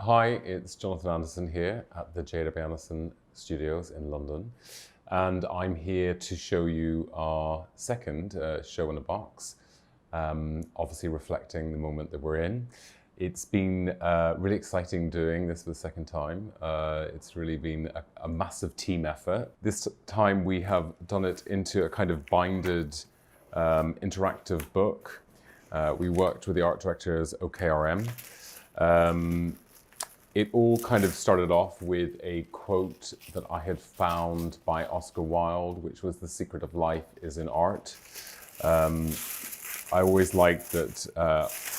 Hi, it's Jonathan Anderson here at the J.W. Anderson Studios in London, and I'm here to show you our second show in a box, obviously reflecting the moment that we're in. It's been really exciting doing this for the second time. It's really been a massive team effort. This time we have done it into a kind of binded interactive book. We worked with the art directors OKRM. It all kind of started off with a quote that I had found by Oscar Wilde, which was, "The secret of life is in art." I always liked that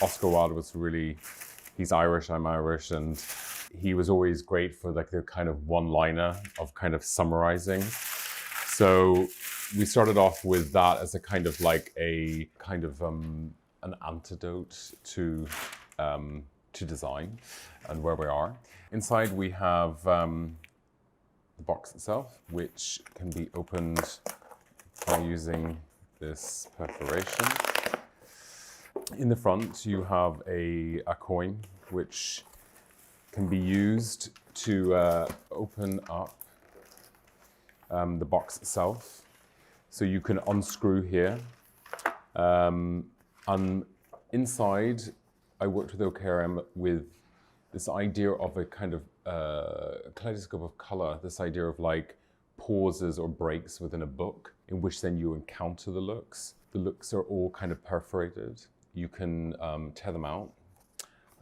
Oscar Wilde was really, he's Irish, I'm Irish, and he was always great for like the kind of one-liner of kind of summarizing. So we started off with that as a kind of like a kind of an antidote to design and where we are. Inside we have the box itself, which can be opened by using this perforation. In the front you have a coin which can be used to open up the box itself. So you can unscrew here. And inside I worked with OKRM with this idea of a kind of kaleidoscope of color, this idea of like pauses or breaks within a book in which then you encounter the looks. The looks are all kind of perforated. You can tear them out.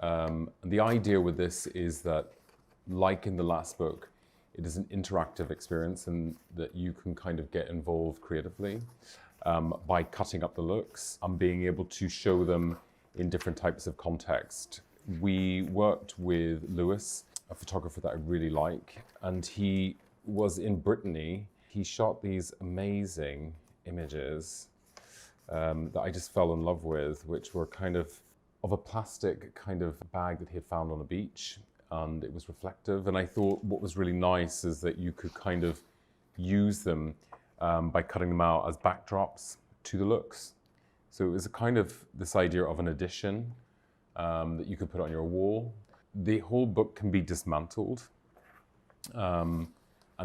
The idea with this is that, like in the last book, it is an interactive experience and that you can kind of get involved creatively by cutting up the looks and being able to show them in different types of context. We worked with Lewis, a photographer that I really like, and he was in Brittany. He shot these amazing images that I just fell in love with, which were kind of a plastic kind of bag that he had found on a beach, and it was reflective. And I thought what was really nice is that you could kind of use them by cutting them out as backdrops to the looks. So it was a kind of this idea of an addition that you could put on your wall. The whole book can be dismantled and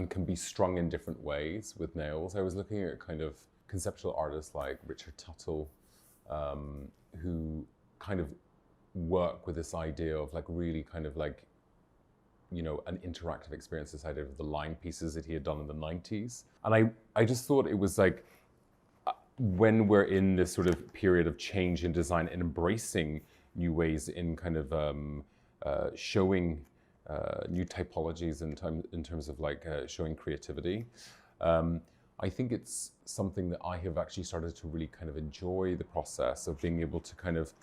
can be strung in different ways with nails. I was looking at kind of conceptual artists like Richard Tuttle, who kind of work with this idea of like really kind of like, you know, an interactive experience, this idea of the line pieces that he had done in the 90s. And I just thought it was like, when we're in this sort of period of change in design and embracing new ways in kind of showing new typologies in terms of like showing creativity, I think it's something that I have actually started to really kind of enjoy the process of being able to kind of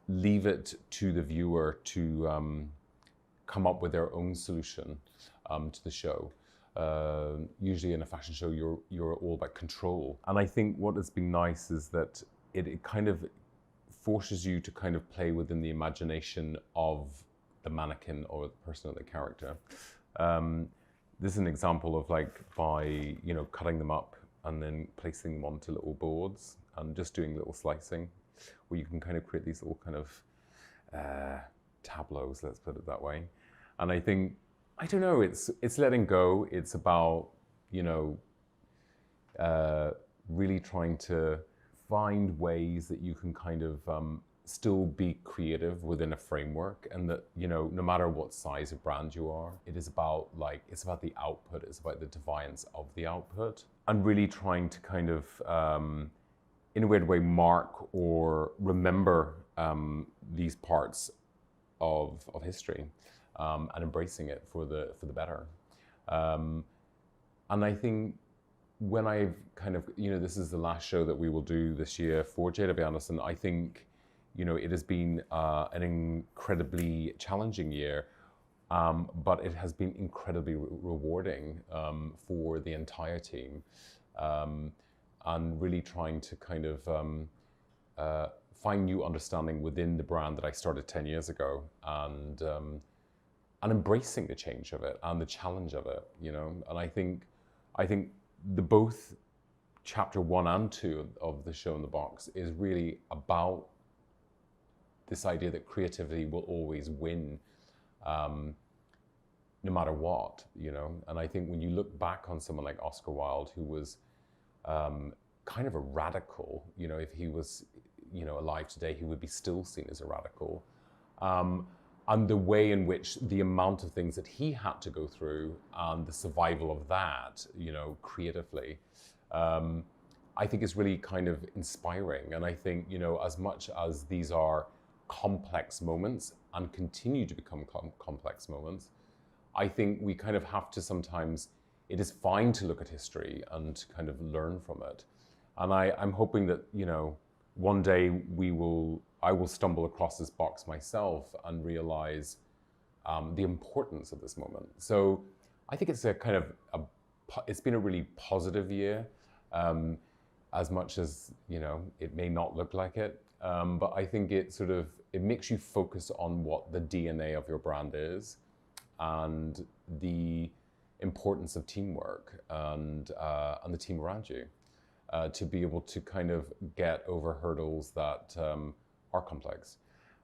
leave it to the viewer to come up with their own solution to the show. Usually in a fashion show, you're all about control. And I think what has been nice is that it kind of forces you to kind of play within the imagination of the mannequin or the person or the character. This is an example of like by, you know, cutting them up and then placing them onto little boards and just doing little slicing, where you can kind of create these little kind of tableaus, let's put it that way. And I think, I don't know, it's letting go. It's about, you know, really trying to find ways that you can kind of still be creative within a framework, and that, you know, no matter what size of brand you are, it is about like, it's about the output, it's about the defiance of the output, and really trying to kind of, in a weird way, mark or remember these parts of history. And embracing it for the better. And I think when I've kind of, you know, this is the last show that we will do this year for J.W. Anderson, I think, you know, it has been an incredibly challenging year, but it has been incredibly rewarding for the entire team, and really trying to kind of find new understanding within the brand that I started 10 years ago, and embracing the change of it and the challenge of it, you know. And I think the both chapter 1 and 2 of the show in the box is really about this idea that creativity will always win no matter what, you know. And I think when you look back on someone like Oscar Wilde, who was kind of a radical, you know, if he was, you know, alive today, he would be still seen as a radical. And the way in which the amount of things that he had to go through and the survival of that, you know, creatively, I think is really kind of inspiring. And I think, you know, as much as these are complex moments and continue to become complex moments, I think we kind of have to sometimes, it is fine to look at history and kind of learn from it. And I'm hoping that, you know, one day I will stumble across this box myself and realize the importance of this moment. So I think it's a kind of, it's been a really positive year, as much as, you know, it may not look like it. But I think it sort of, it makes you focus on what the DNA of your brand is and the importance of teamwork and the team around you to be able to kind of get over hurdles that are complex.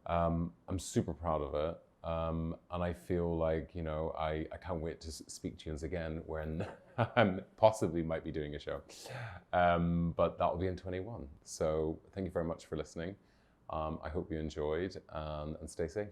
I'm super proud of it. And I feel like, you know, I can't wait to speak to you again when I possibly might be doing a show. But that will be in 21. So thank you very much for listening. I hope you enjoyed and stay safe.